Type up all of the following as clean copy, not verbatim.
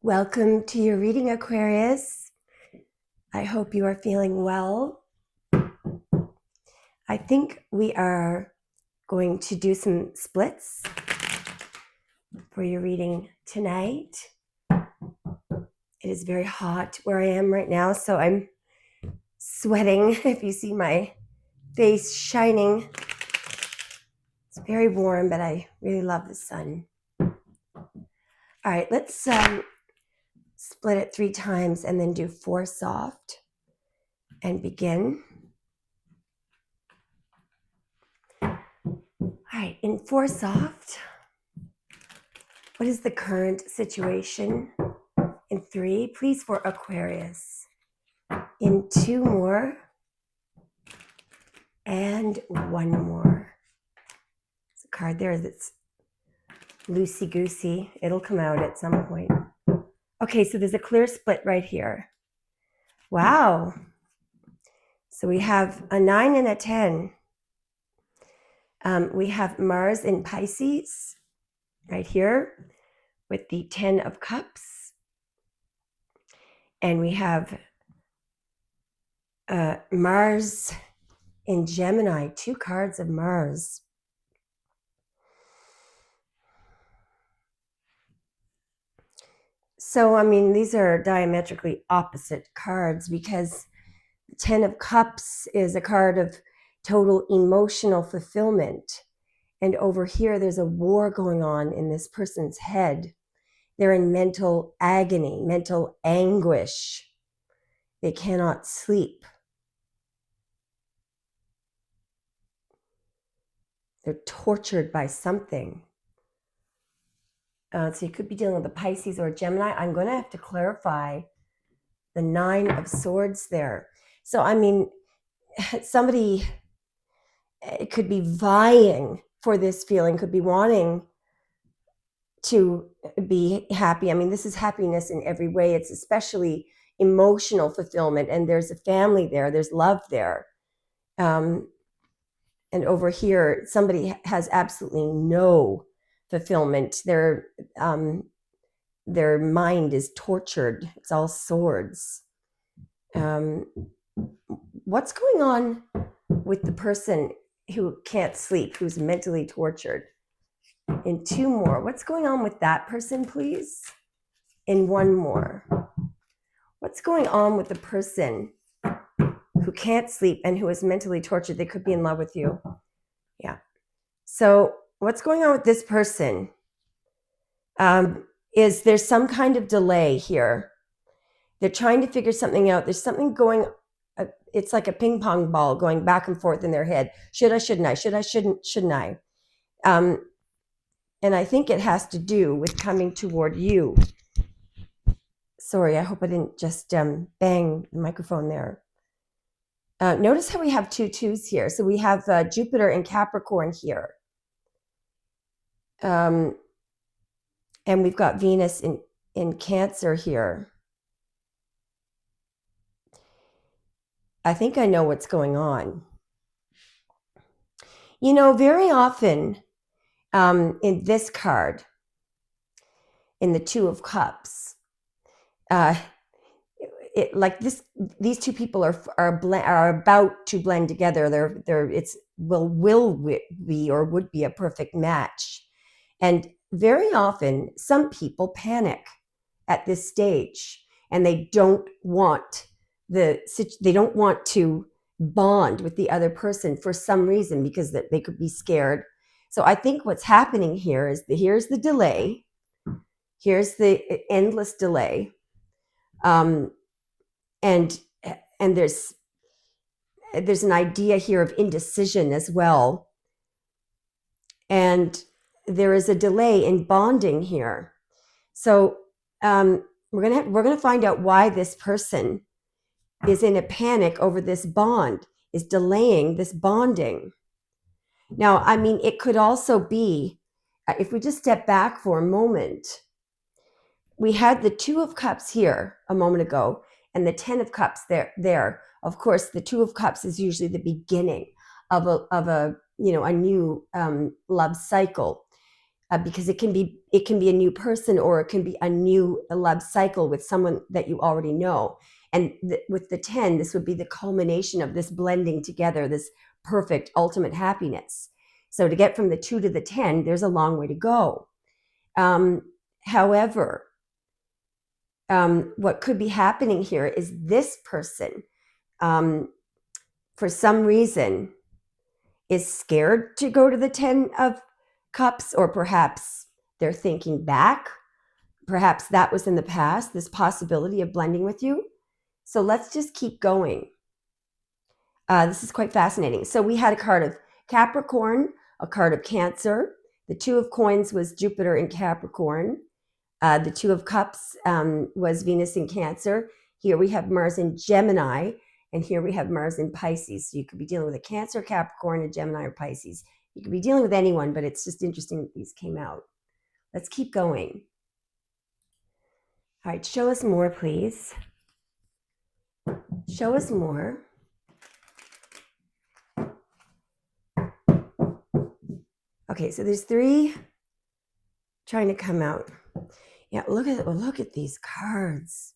Welcome to your reading, Aquarius. I hope you are feeling well. I think we are going to do some splits for your reading tonight. It is very hot where I am right now, so I'm sweating. If you see my face shining, it's very warm, but I really love the sun. All right, let's split it 3 times and then do 4 soft and begin. All right, in 4 soft, what is the current situation? In 3, please, for Aquarius. In 2 more, and 1 more. There's a card there that's loosey-goosey. It'll come out at some point. Okay, so there's a clear split right here. Wow. So we have a 9 and a 10. We have Mars in Pisces right here with the 10 of Cups. And we have Mars in Gemini, 2 cards of Mars. So, I mean, these are diametrically opposite cards because the 10 of Cups is a card of total emotional fulfillment. And over here, there's a war going on in this person's head. They're in mental agony, mental anguish. They cannot sleep. They're tortured by something. So you could be dealing with a Pisces or a Gemini. I'm going to have to clarify the 9 of Swords there. So, I mean, somebody could be vying for this feeling, could be wanting to be happy. I mean, this is happiness in every way. It's especially emotional fulfillment. And there's a family there. There's love there. And over here, somebody has absolutely no fulfillment. Their mind is tortured. It's all swords. What's going on with the person who can't sleep, who's mentally tortured? In 2 more, what's going on with that person, please? In 1 more, what's going on with the person who can't sleep and who is mentally tortured? They could be in love with you. Yeah. So what's going on with this person? Is there some kind of delay here? They're trying to figure something out. There's something going, it's like a ping pong ball going back and forth in their head. Should I, shouldn't I? Should I, shouldn't I? And I think it has to do with coming toward you. Sorry, I hope I didn't just bang the microphone there. Notice how we have 2 2s here. So we have Jupiter in Capricorn here. And we've got Venus in Cancer here. I think I know what's going on. You know, very often in this card, in the 2 of Cups, these 2 people are about to blend together. It's will be or would be a perfect match. And very often, some people panic at this stage, and they don't want to bond with the other person for some reason, because they could be scared. So I think what's happening here is here's the delay. Here's the endless delay. And there's an idea here of indecision as well. And there is a delay in bonding here. So we're gonna find out why this person is in a panic over this bond, is delaying this bonding. Now, I mean, it could also be, if we just step back for a moment, we had the 2 of Cups here a moment ago, and the 10 of Cups there. Of course, the 2 of Cups is usually the beginning of a new love cycle. because it can be a new person, or it can be a new love cycle with someone that you already know. And with the 10, this would be the culmination of this blending together, this perfect ultimate happiness. So to get from the 2 to the 10, there's a long way to go. However, what could be happening here is this person, for some reason, is scared to go to the 10 of Cups, or perhaps they're thinking back. Perhaps that was in the past, this possibility of blending with you. So let's just keep going. This is quite fascinating. So we had a card of Capricorn, a card of Cancer. The 2 of Coins was Jupiter in Capricorn. The 2 of Cups was Venus in Cancer. Here we have Mars in Gemini, and here we have Mars in Pisces. So you could be dealing with a Cancer, Capricorn, a Gemini, or Pisces. You could be dealing with anyone, but it's just interesting that these came out. Let's keep going. All right, show us more, please. Show us more. Okay, so there's 3 trying to come out. Yeah, look at these cards.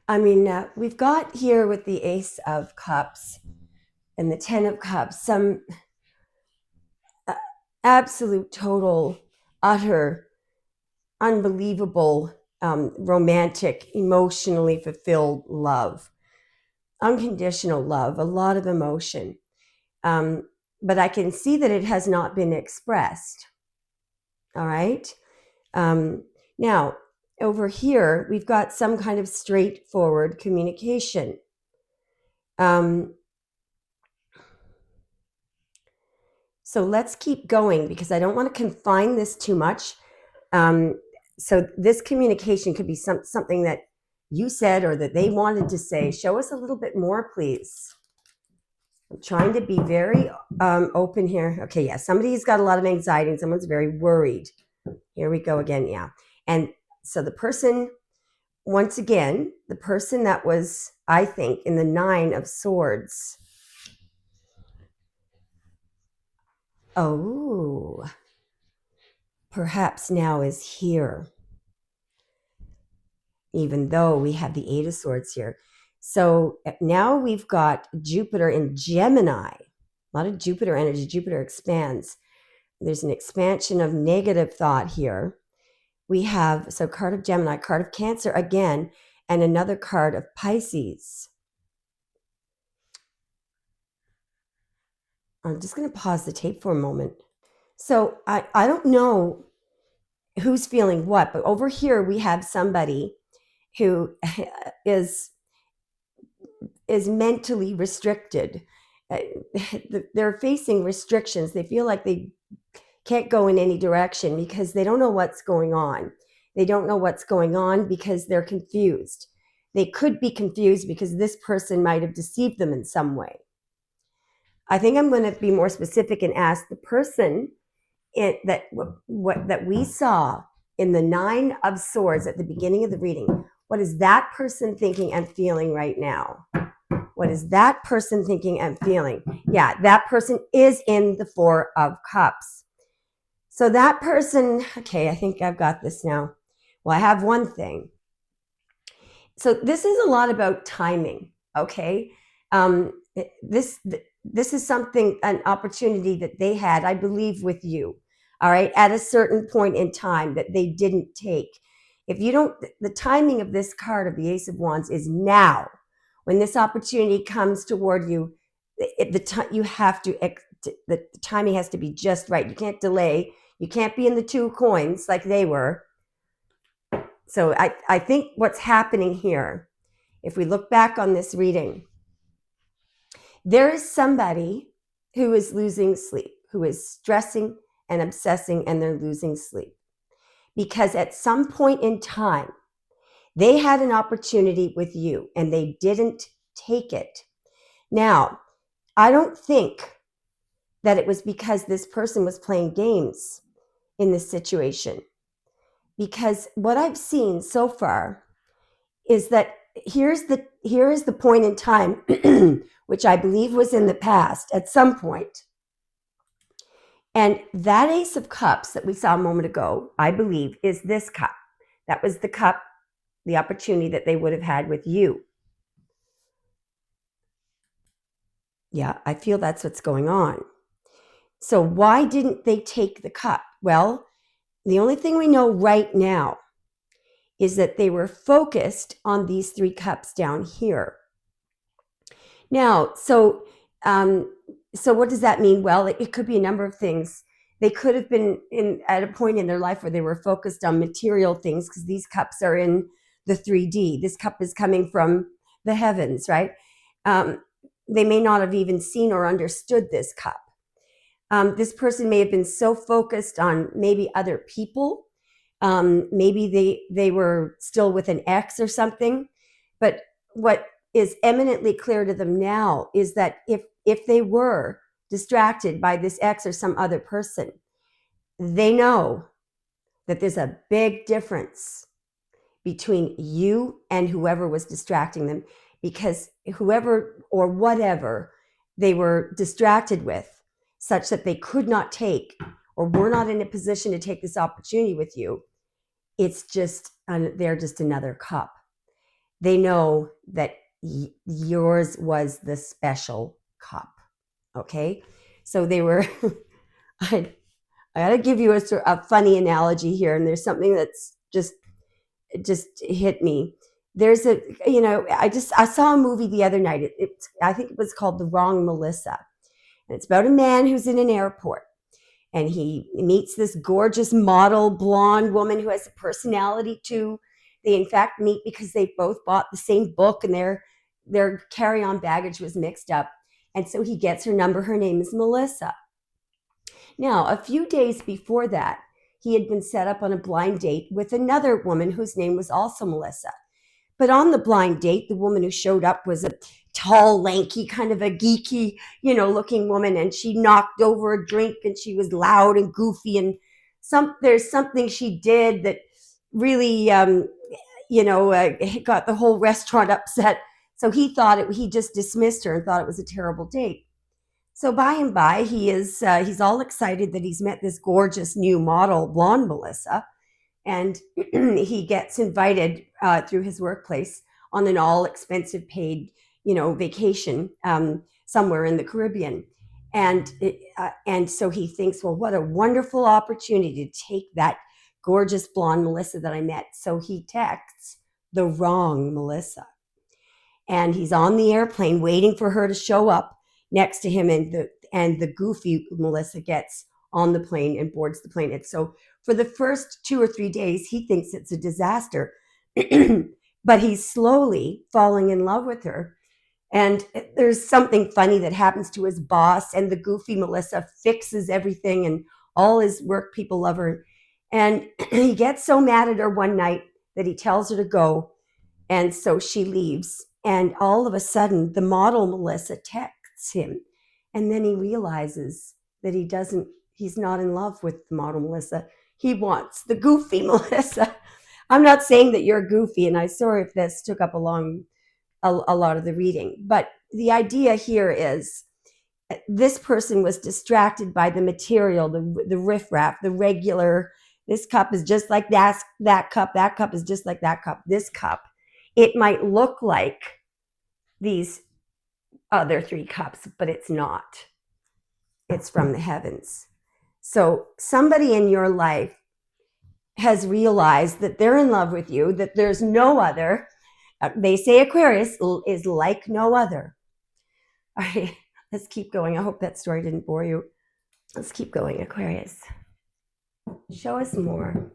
I mean, we've got here with the Ace of Cups and the 10 of Cups some absolute, total, utter, unbelievable, romantic, emotionally fulfilled love, unconditional love, a lot of emotion. But I can see that it has not been expressed. All right. Now, over here, we've got some kind of straightforward communication. So let's keep going, because I don't want to confine this too much. So this communication could be something that you said or that they wanted to say. Show us a little bit more, please. I'm trying to be very open here. Okay, yeah, somebody's got a lot of anxiety and someone's very worried. Here we go again, yeah. And so the person, once again, the person that was, I think, in the 9 of Swords. Oh, perhaps now is here, even though we have the 8 of Swords here. So now we've got Jupiter in Gemini. A lot of Jupiter energy. Jupiter expands. There's an expansion of negative thought here. We have, so card of Gemini, card of Cancer again, and another card of Pisces. I'm just going to pause the tape for a moment. So I don't know who's feeling what, but over here we have somebody who is mentally restricted. They're facing restrictions. They feel like they can't go in any direction because they don't know what's going on. They don't know what's going on because they're confused. They could be confused because this person might have deceived them in some way. I think I'm going to be more specific and ask the person that we saw in the 9 of Swords at the beginning of the reading. What is that person thinking and feeling right now? What is that person thinking and feeling? Yeah, that person is in the 4 of Cups. So that person, okay, I think I've got this now. Well, I have one thing. So this is a lot about timing, okay? This is something, an opportunity that they had, I believe, with you, all right, at a certain point in time that they didn't take. If you don't, the timing of this card of the Ace of Wands is now. When this opportunity comes toward you, the timing has to be just right. You can't delay. You can't be in the 2 coins like they were. So I think what's happening here, if we look back on this reading, there is somebody who is losing sleep, who is stressing and obsessing, and they're losing sleep. Because at some point in time, they had an opportunity with you and they didn't take it. Now, I don't think that it was because this person was playing games in this situation. Because what I've seen so far is that here is the point in time, which I believe was in the past at some point. And that Ace of Cups that we saw a moment ago, I believe, is this cup. That was the cup, the opportunity that they would have had with you. Yeah, I feel that's what's going on. So why didn't they take the cup? Well, the only thing we know right now is that they were focused on these 3 cups down here. Now, so what does that mean? Well, it could be a number of things. They could have been at a point in their life where they were focused on material things, because these cups are in the 3D. This cup is coming from the heavens, right? They may not have even seen or understood this cup. This person may have been so focused on maybe other people. Maybe they were still with an ex or something. But what is eminently clear to them now is that if they were distracted by this ex or some other person, they know that there's a big difference between you and whoever was distracting them, because whoever or whatever they were distracted with, such that they could not take or were not in a position to take this opportunity with you, it's just they're just another cup. They know that yours was the special cup. Okay, so they were I got to give you a funny analogy here, and there's something that's just hit me. There's I saw a movie the other night. I think it was called The Wrong Melissa, and it's about a man who's in an airport, and he meets this gorgeous model blonde woman who has a personality too. They in fact meet because they both bought the same book, and their carry-on baggage was mixed up, and so he gets her number. Her name is Melissa. Now, a few days before that, he had been set up on a blind date with another woman whose name was also Melissa. But on the blind date, the woman who showed up was a tall, lanky, kind of a geeky, looking woman, and she knocked over a drink, and she was loud and goofy, and there's something she did that really, got the whole restaurant upset. So he just dismissed her and thought it was a terrible date. So by and by, he's all excited that he's met this gorgeous new model, blonde Melissa, and he gets invited through his workplace on an all expensive paid, vacation somewhere in the Caribbean. And so he thinks, well, what a wonderful opportunity to take that gorgeous blonde Melissa that I met. So he texts the wrong Melissa. And he's on the airplane waiting for her to show up next to him, and the goofy Melissa gets on the plane and boards the plane. And so for the first 2 or 3 days, he thinks it's a disaster, but he's slowly falling in love with her. And there's something funny that happens to his boss, and the goofy Melissa fixes everything, and all his work people love her. And he gets so mad at her one night that he tells her to go. And so she leaves. And all of a sudden, the model Melissa texts him. And then he realizes that he's not in love with the model Melissa. He wants the goofy Melissa. I'm not saying that you're goofy, and I'm sorry if this took up a lot of the reading. But the idea here is this person was distracted by the material, the riffraff, the regular. This cup is just like that cup. That cup is just like that cup. This cup, it might look like these other 3 cups, but it's not. It's from the heavens. So somebody in your life has realized that they're in love with you, that there's no other. They say Aquarius is like no other. All right, let's keep going. I hope that story didn't bore you. Let's keep going, Aquarius. Show us more.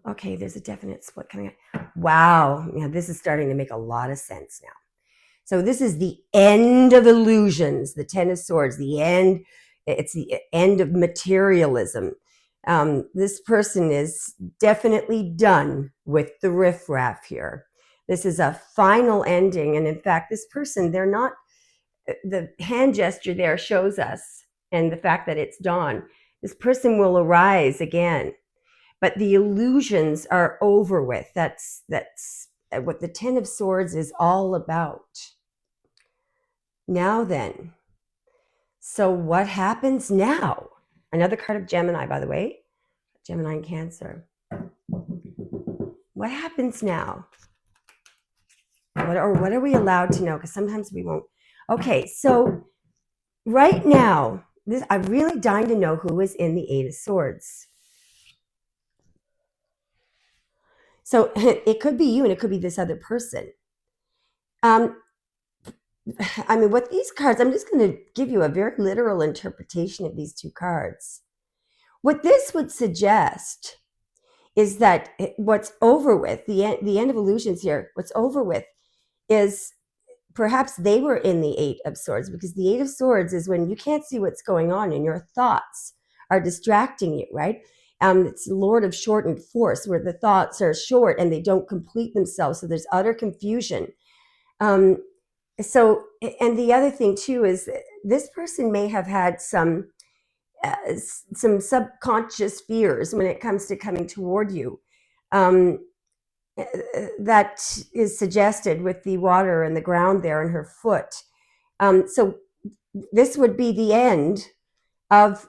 Okay, there's a definite split coming up. Wow, this is starting to make a lot of sense now. So this is the end of illusions, the 10 of Swords, the end. It's the end of materialism. This person is definitely done with the riffraff here. This is a final ending. And in fact, this person, they're not, the hand gesture there shows us, and the fact that it's dawn, this person will arise again. But the illusions are over with. That's what the 10 of Swords is all about. Now then, So what happens now? Another card of Gemini, by the way. Gemini and Cancer. What happens now? What are we allowed to know? Because sometimes we won't. Okay, so right now, I'm really dying to know who is in the Eight of Swords. So it could be you and it could be this other person. I mean, what these cards, I'm just going to give you a very literal interpretation of these two cards. What this would suggest is that what's over with, the end of illusions here, what's over with is perhaps they were in the Eight of Swords, because the Eight of Swords is when you can't see what's going on and your thoughts are distracting you, right? It's Lord of shortened force, where the thoughts are short and they don't complete themselves. So there's utter confusion. So, and the other thing too is this person may have had some subconscious fears when it comes to coming toward you. That is suggested with the water and the ground there in her foot. So this would be the end of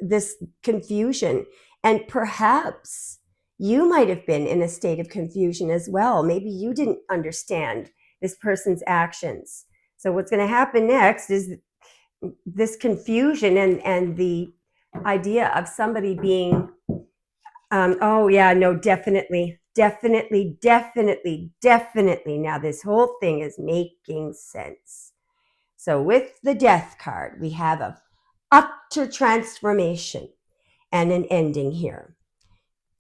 this confusion, and perhaps you might have been in a state of confusion as well. Maybe you didn't understand this person's actions. So what's going to happen next is this confusion and the idea of somebody being oh yeah, no, definitely. Now this whole thing is making sense. So with the Death card, we have a utter transformation and an ending here.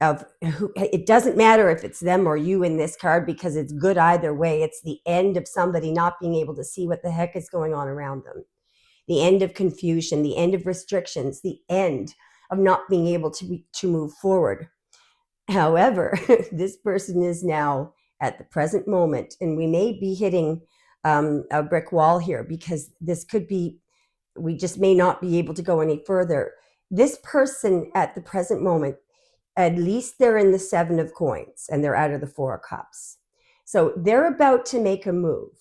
It doesn't matter if it's them or you in this card, because it's good either way. It's the end of somebody not being able to see what the heck is going on around them. The end of confusion, the end of restrictions, the end of not being able to move forward. However, this person is now at the present moment, and we may be hitting a brick wall here, because this could be, we just may not be able to go any further. This person at the present moment, at least they're in the Seven of Coins and they're out of the Four of Cups. So they're about to make a move,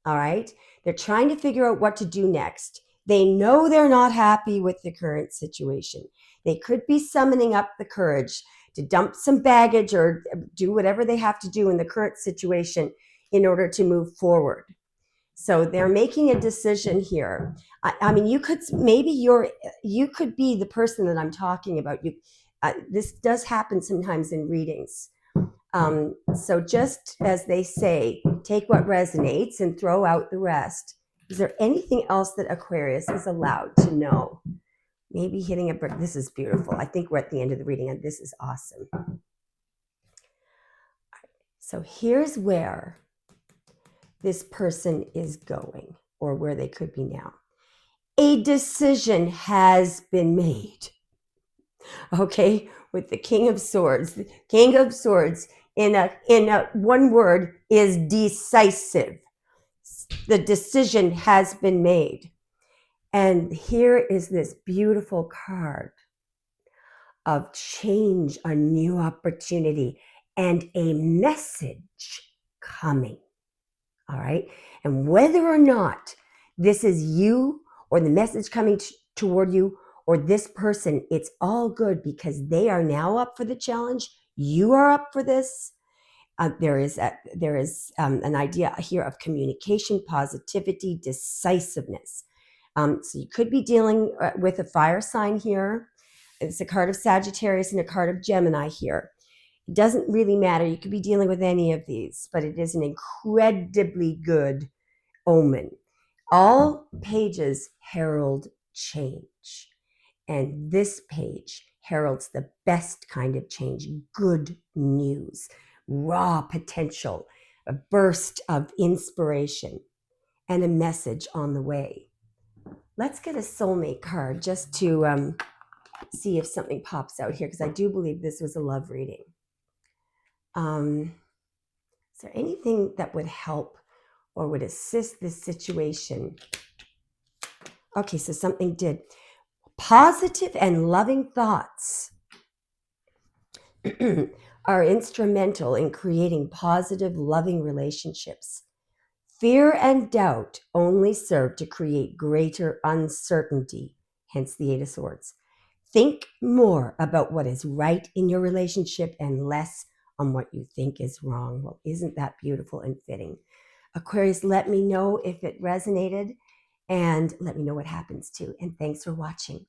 all right? They're trying to figure out what to do next. They know they're not happy with the current situation. They could be summoning up the courage to dump some baggage or do whatever they have to do in the current situation in order to move forward. So they're making a decision here. I mean, you could be the person that I'm talking about. This does happen sometimes in readings. So just as they say, take what resonates and throw out the rest. Is there anything else that Aquarius is allowed to know? Maybe hitting a brick. This is beautiful. I think we're at the end of the reading, and this is awesome. So here's where this person is going, or where they could be now. A decision has been made. Okay, with the King of Swords. The King of Swords in a one word is decisive. The decision has been made. And here is this beautiful card of change, a new opportunity, and a message coming. All right. And whether or not this is you or the message coming toward you or this person, it's all good, because they are now up for the challenge. You are up for this. There is an idea here of communication, positivity, decisiveness. So you could be dealing with a fire sign here. It's a card of Sagittarius and a card of Gemini here. It doesn't really matter. You could be dealing with any of these, but it is an incredibly good omen. All pages herald change, and this page heralds the best kind of change, good news, raw potential, a burst of inspiration, and a message on the way. Let's get a soulmate card just to see if something pops out here, because I do believe this was a love reading. Is there anything that would help or would assist this situation? Okay, so something did. Positive and loving thoughts are instrumental in creating positive, loving relationships. Fear and doubt only serve to create greater uncertainty, hence the Eight of Swords. Think more about what is right in your relationship and less on what you think is wrong. Well, isn't that beautiful and fitting? Aquarius, let me know if it resonated and let me know what happens too. And thanks for watching.